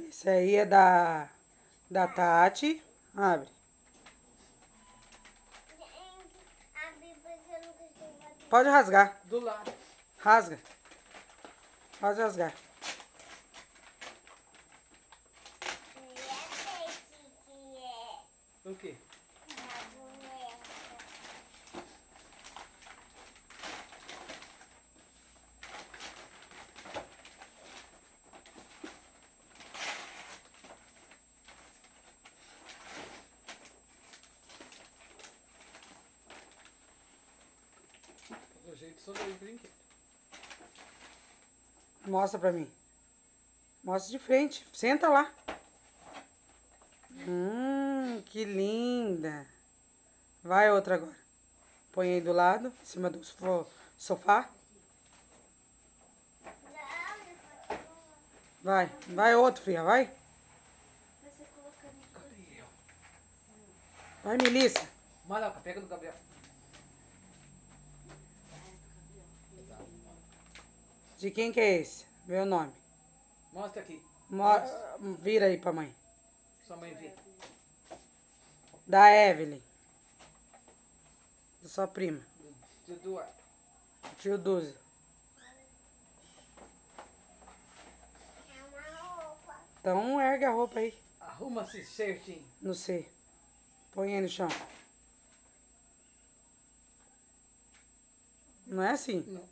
Esse aí é da Tati. Abre. Pode rasgar. Do lado. Rasga. Pode rasgar. O quê? Do jeito só dois brinquedos. Mostra pra mim. Mostra de frente. Senta lá. Que linda. Vai outra agora. Põe aí do lado, em cima do sofá. Vai outro, filha, vai. Cadê eu? Vai, Melissa. Maloca, pega do Gabriel. De quem que é esse? Vê o nome. Mostra aqui. Vira aí pra mãe. Sua mãe vê. Da Evelyn. Da sua prima. Do Eduardo. Tio Duzi. Então ergue a roupa aí. Arruma-se certinho. Não sei. Põe aí no chão. Não é assim? Não.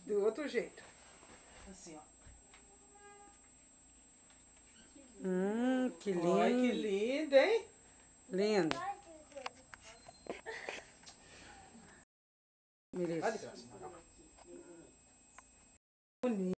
Do outro jeito. Assim, ó. Que lindo. Olha que lindo, hein? Lindo. Melissa. Olha,